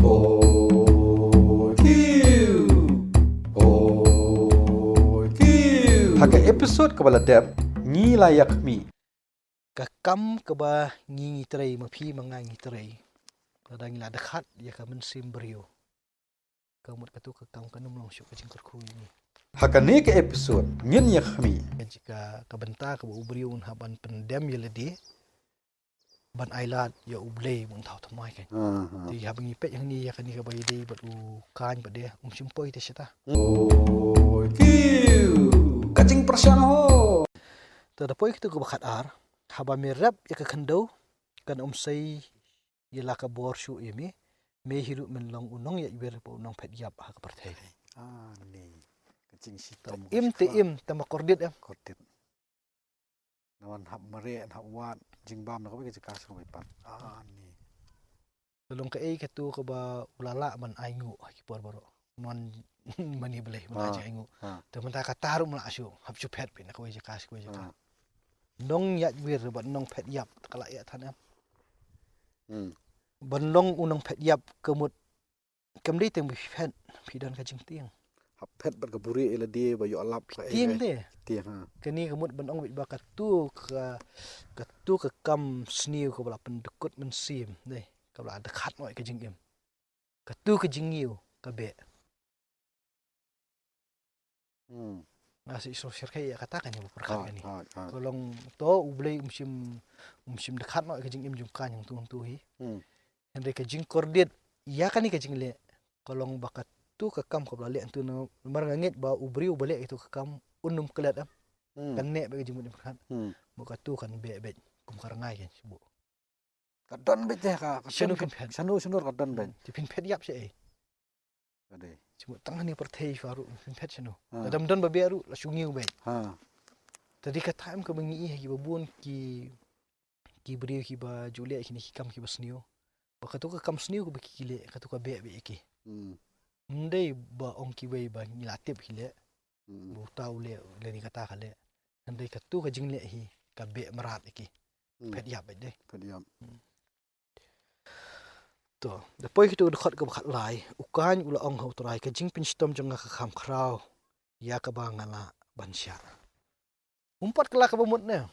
Haka episode kebala dep ngi layak mi. Kakam keba ngi terai mapi mangangi terai. Kadang ila dekat ya ka mensim beriu. Kamut katu kakam kanum long syuk kacing kerku ini. Haka ne ke episode nyen yak mi. Jika kabenta ka beriu haban pendem ya ledi. Ban ailat ya ublei mung tau tamai kan. Ti habang ipet yang ni ya kan ni ka bayi dei bat u kan bat dia simpoi te syata. Kacing persian ho. Tadapoi kitu ka bakat ar. Haba mirap ya ka kandau kan say ya la ka bor syu imi. Me hiru men long unong ya iber po unong pet yap ha ka partai. Ni kacing sitom. Im tama kordit am. Kordit. Nawan hab mare hab wat jingbam na ko ke kas ko pat. Ni. Tolong ka katu ka ba ulala man aingu ki por baro. Non mani belai man aja aingu. Teman ta ka taru mala asyu hab chu pet pin ko je kas ko je ta. Nong ya wir ba nong pet yap kala ya tan am. Banlong unong pet yap kemut kemdi teng bi pet pidan ka jing tiang. Hab pet ber kaburi ele dia ba yo alap la. Tiang de. Tiang ha. Kani kemut banong bi ba katu ka kam sniu ko bala pendekut men sim deh. Ka bala dekat noi ka jing im. Katu ka jingiu ka be. Nasi syirkai ya katakan ya perkat ni. Tolong to ublei umsim dekat noi ka jing im jungkan yang tuhi. Henry ka jing kordit ya kan ni ka jing le. Kolong bakat tu ka kam ka bala le tu no marangit ba ubri ubale itu ka kam unum kelat am. Kan nek ba jing mun perkat. Buka tu kan be kum karangai kan sibu. Kadon bet ka. Sanu pet. Sanu kadon bet. Tipin pet yap se. Ade. Cuma tengah ni pertai faru pet sanu. Dadam ba beru la sungiu bet. Tadi ka time ka bengi ki babun ki beri ki ba julia ki ni kam ki basniu. Ba katu ka kam sniu ko bekile katu ka be ki. Ndai ba ong ki wei ba ngilatip hile. Bu tau le ni kata kale. Ndai katu ka jingle hi ka be marat ki. Pet yap bet deh. Pet yap. To, depois kita dekat ke bakat lai, ukan ula ong hau terai ke jing pinstom janga ke kham krau, ya ke bangala bansya. Umpat kelak ke bamut ne.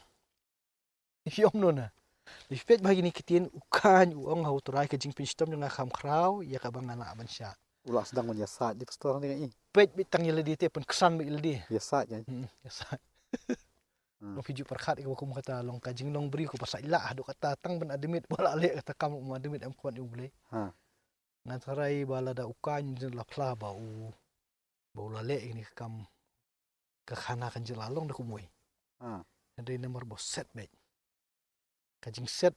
Yom nona. Dipet bagi ni kitin ukan ong hau terai ke jing pinstom janga kham krau, ya ke bangala bansya. Ulah sedang menyesat di pastor ni. Pet bitang yeledi te pun kesan bit yeledi. Biasa kan. Biasa. Long piju perkat ke bakum kata long kajing long beri ko pasal ilah duk kata tang ben ademit bala le kata kamu ademit am kuat ubule. Ngantarai bala da ukan jin lapla bau lale ini kam ke khana kan jelalong dak umoi. Ndai nomor bos set bet. Kajing set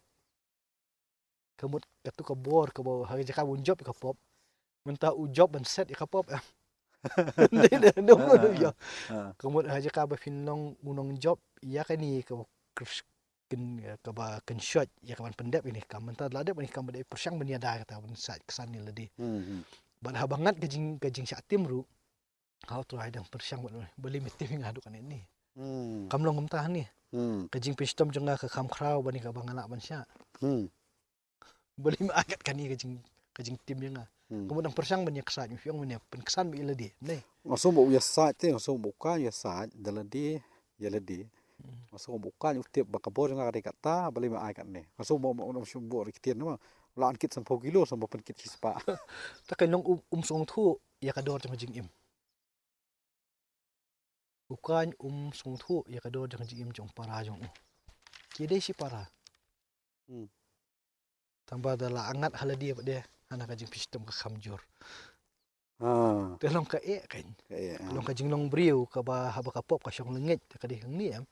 kemut katu ka bor ke bawah hari jaka unjob ka pop. Mentah ujob ben set ka pop. Ndai dong yo. Kemut hari jaka ba finlong unong job ya kan ni ke ba kan shot ya kawan pendep ini kam mentah ladep ni kam bade persyang beniada kata ben sat kesan ni ledi. Ban habangat kajing syatim ru. How to hide persyang beli mitim ngaduk kan ini. Kam long mentah ni. Kajing pistom jengah ke kham krau bani ka bangala bansya. Beli maagat kan ni kajing tim jengah. Kemudian persyang banyak kesat yang banyak penkesan bi ledi. Nei. Masuk bu ya sat te masuk buka ya sat daladi ya ledi. Masuk buka ni tiap bakabor nga kata beli maagat ni. Masuk mau sumbo kitin nama laan kit 10 kilo sampai pen kit hispa. Tak kan long sngewthuh ya kador jeng im. Bukan sngewthuh ya kador jeng im jong para jong. Kide si para. Tambah dala angat haladi apa dia anak kajing pistom ke khamjur. Telong ka kan. Long kajing long briu ka ba haba ka pop ka syong lengit ka di hang ni am.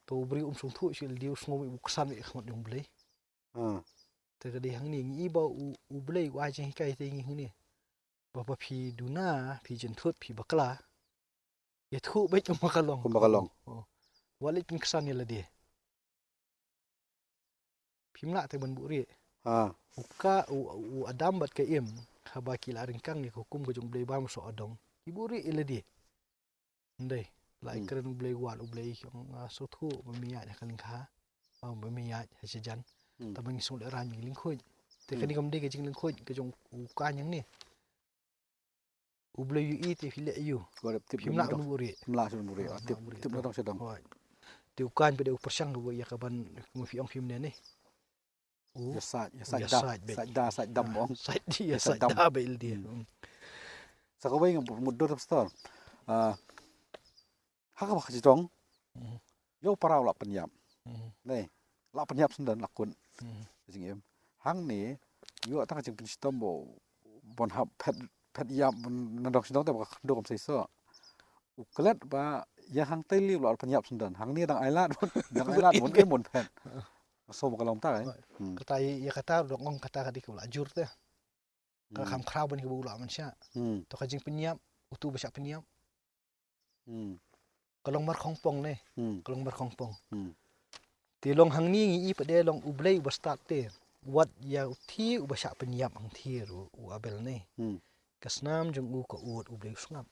To briu sngewthuh sil dia sngowi buksan ik khot dong blei. Te ka di hang ni ngi ba u blei wa jing kai te ngi ni. Ba pi duna pi jentut pi bakla. Ya thu bai cuma kalong. Walit pin kesan ni la dia. Pimla te ban buri. Uka u adam bat ke im haba kila ringkang ni hukum ke jong blei bam so adong. Iburi ile dia. Ndai, lai keren blei wat blei yang sothu memia ya kalingkha. Memia hajajan. Tabang isung le ran lingkhoi. Te kani kam de kajing lengkoi kajong ukan yang ni. Ublay yu i te file yu. Pimla unburi. Pimla unburi. Tip na tong sedang. Te ukan pada upersang do ya kaban mufiong film ni. Ya said dam bong. Said da bail dia. Sakawai ngam mudur store. Haka ba kajitong. Yo parau la penyap. Nei, la penyap sendan lakun. Jing em. Hang ni yo ta kajing penstom bo bon hab pet yap nandok sidong ta ba ndok sai so. Uklet ba ya hang tai liu la penyap sendan. Hang ni dang ailat mon ke mon pet. So ba kalong ta Kata ya kata dok ngong kata kadi kula ajur teh. Ka kham khrau ban ke bula man sya. To kajing penyap utu basak penyap. Kalong mar khongpong ne. Kalong mar khongpong. Ti long hang ni ngi pade long ublay ba start te. Wat ya uthi basak penyap hang thi ru u abel ne. Kasnam jong u ko ut ublay sngap.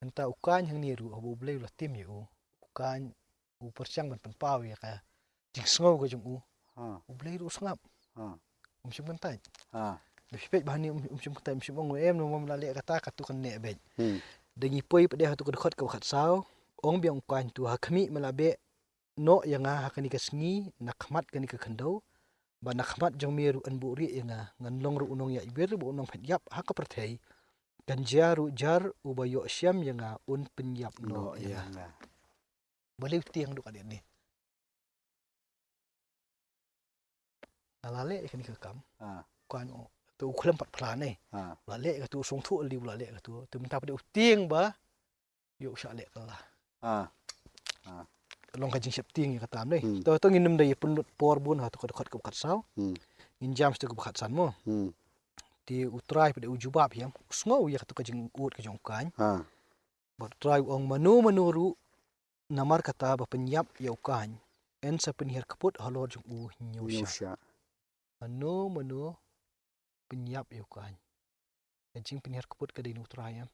Enta ukan hang ni ru ublay la tim yu. Ukan u persiang ban penpau ya ka. Jing sngo ko jong u. Ublay ru sngap. Umsum kentai. Bipet bahani umsum kentai umsum ong em no mamlale kata katu kan ne bet. Dengi poi pada hatu kedekot ke wakat sau. Ong biang ukan tu hakmi malabe no yang hakani kasngi nakmat kani ke khendau. Ba nakmat jong miru anburi yang nganlong ru unong ya ibir bu unong phetyap haka perthei. Kan jaru jar ubayo syam yang un penyap no yang. Boleh tiang duk adik ni. Lale kani ke kam. Kan tu ukhlam pat plan ni. Lale ka tu song thu li lale ka tu. Tu minta pada tiang ba. Yo sya le kalah. Long kajing siap tiang ya kata ni. Tu tu nginum dai pun por bun ha tu ka dekat ke kat sau. Ngin jam stu ke kat san mo. Ti utrai pada ujubab yam. Sngo ya tu kajing ut ka jong kan. Ba try ong manu ru namar kata ba penyap ya ukan. En sa penihar kaput halor jong u nyusya. Manu penyap ya ukan. Kajing penihar kaput ka dai utrai yam.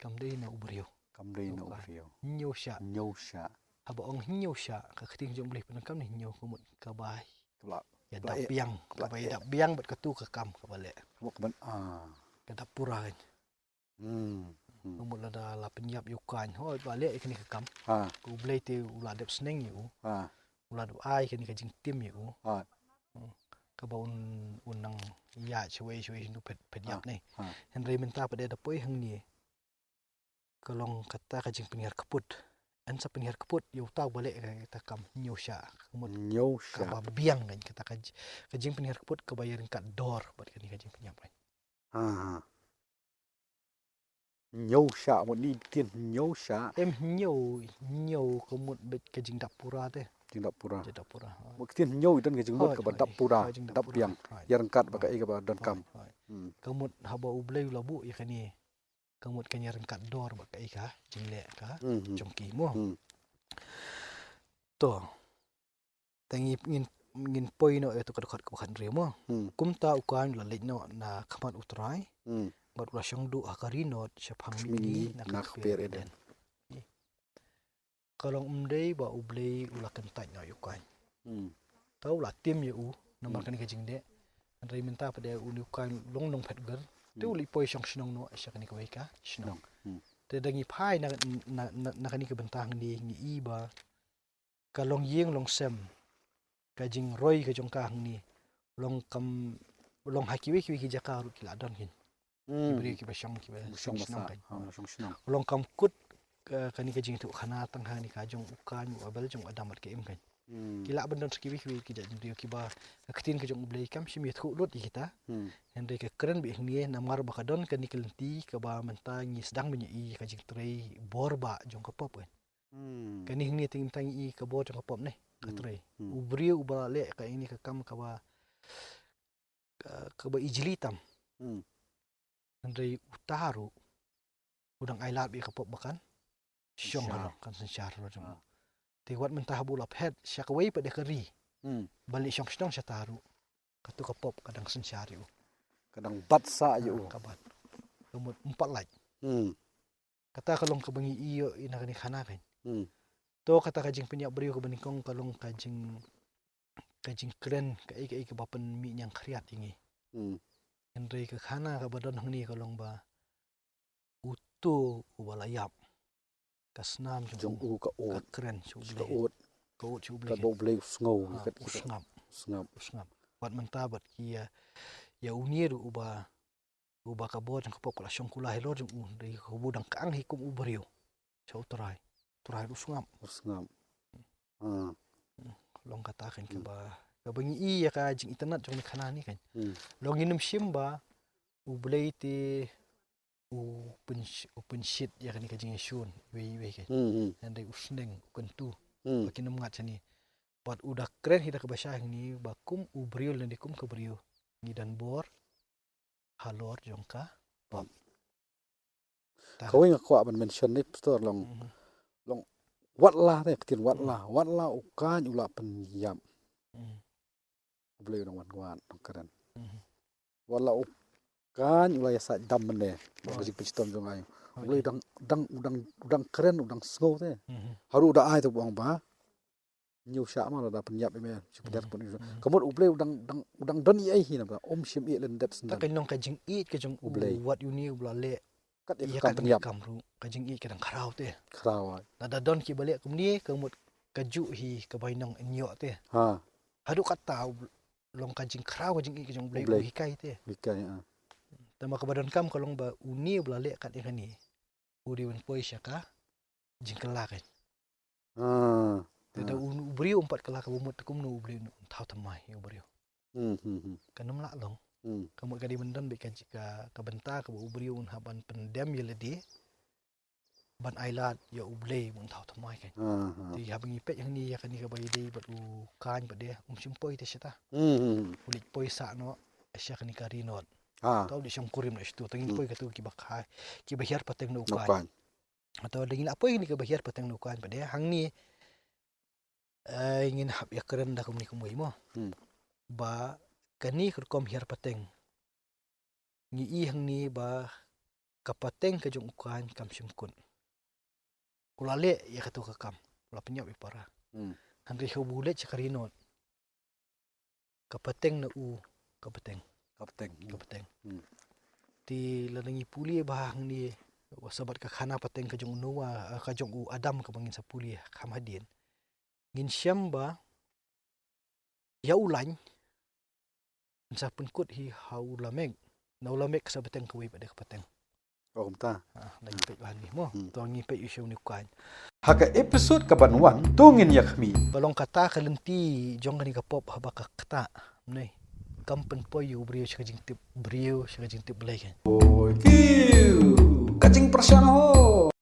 Kam dai na ubrio. Nyusya. Haba ong nyusya ka kting jong boleh penangkam ni nyu kumut ka bai. Ya dap biang, ka bai dap biang bat katu ka kam ka bale. Ka dap pura kan. Kumut la la penyap yukan. Ho bale ikni ka kam. Ku boleh te ula dap sneng yu. Ula dap ai kani ka jing tim yu. Ka ba unang ya chwe nu penyap ni. Henry minta pada dapoi hang ni. Kalong kata kajing penihar kaput. Ansa penihar kaput yu tahu balik kata kam nyusya. Nyusya. Ka biang kan kata kajing penihar kaput ka bayarin kat dor buat kani kajing penyap kan. Nyusya mo ni tin nyusya. Em nyu kumut bet kajing dapura teh. Kajing dapura. Mo tin nyu dan kajing mut ka dapura. Dap biang. Yaran kat baka ka ba dan kam. Kamut haba ublay labu ya kani. Kamut kan yaran kat dor bak kai ka jingle ka jongki mo to tangi ngin poi no eto kadakhat ka khan re mo kumta ukan la leno na khamat utrai bat ula shangdu akari no shaphang mini na kper eden kalong umdei ba ublei ula kentai no ukan tau la tim yu namar kan ka jingde andai minta pada ukan long phetgar tu uli poi syang snong no asya kani kawai ka snong te dangi phai na kani ke bentang ni ngi iba kalong yeng long sem kajing roi ka jong ka ni long kam long hakiwi ki jaka ru kila don hin ibri ki basyang ki snong kan long kam kut kani kajing tu khana tang ha ni ka jong ukan abal jong adamat ke im kan kila bendon skiwi ki ja jing ki ba ketin ke jong blai kam sim yet lut kita hendai ke keren bi ni namar bakadon ke nikelenti ke ba menta ngi sedang menyi ka jing trei borba jong ka pop kan kani ni ting tang i ke bor jong ka pop ne ka trei ubri uba le ka ini ke kam ka ba ijlitam hendai utaru udang ailat bi ka pop bakan syong kan sensyar jong tiwat mentah bula pet syakawai pada keri balik syong stong syataru katu ka pop kadang sensyari kadang batsa yu kabat kumut 4 laj kata kalong kebangi iyo ina kani khana kan to kata kajing penyak beriu ke beningkong kalong kajing kajing keren kai ke bapen mi yang kriat ingi Henry ke khana ka badan hang ni kalong ba utu ubalayap kasnam jong u ka ot keren chu ka ot chu ka bo blei sngau kat usngap wat mentabat kia ya uniru uba ka bo jang kapok la syongkula helor jong dei ko budang kaang hikum ubrio chau trai usngap long katakan ke ba ka bangi I ya ka jing internet jong khana ni kan long inum shimba ublei ti open sheet ya kan ka jing shun we kan andai usneng kentu bakinum ngat sani pat udah keren hida ka basah ni bakum ubrio lan dikum ke brio ni dan bor halor jongka pop kau ingat ko aban mention ni store long wat lah te ketin wat lah ukan ula penyam boleh dong wan keren wat lah ukan ula ya sa dam ne bagi piston jong ayo boleh udang keren udang snow te haru udah ai tu buang ba nhiều xã mà là penyap ini sekedar pun itu kemudian ublei udang don ai hina ba sim I len dat sendan tak nong kajing I ke jong what you need ublale kat ia kan penyap kamru kajing I kadang kharau te kharau nada don ki balik kemni kemut kaju hi ke bainong enyo te hadu kata long kajing kharau kajing I ke jong blei hikai te hikai tama ke badan kam kalong ba uni ublale kat ikani udi wen poi syaka jingkela kan Tada ubrio 4 kelak bumut kum no ubrio tau tamai ubrio. Kanum lak long. Kamu kadi bendan be ka benta ka ubrio un haban pendem yeledi. Ban ailat ya ublei mun tau tamai kan. Di habang ipet yang ni ya kan ni ka bayi dei bat u kan bat dia simpoi te syata. Ulit poi sa no asya kan ni ka rinot. Tau di syang kurim na situ tangin poi ka tu ki bakha ki bahiar pateng no kan. Atau dingin apa ini ka bahiar pateng no kan bat dia hang ni ingin hab ya keren dah kumni kumui mo ba kani kerkom hiar pateng ngi I hang ni ba kapateng ke jong ukan kam simkun kulale ya katu ka kam la penyap ipara handri hobule chakarinot kapateng na kapateng ti ladangi puli ba hang ni wasabat ka khana pateng ke jong nuwa ka jong adam ka bangin sa puli kham hadin ngin syamba ya ulany sa penkut hi haulamek naulamek sa beteng kuwi pada kapateng ta lagi peit bahan ni mo to ngi peit isu ni kan haka episode kabanwan tungin yakmi balong kata kalenti jong kani ka pop habaka kata nei kampen poyu brio shajing tip brio shajing tip belai kan kajing persyang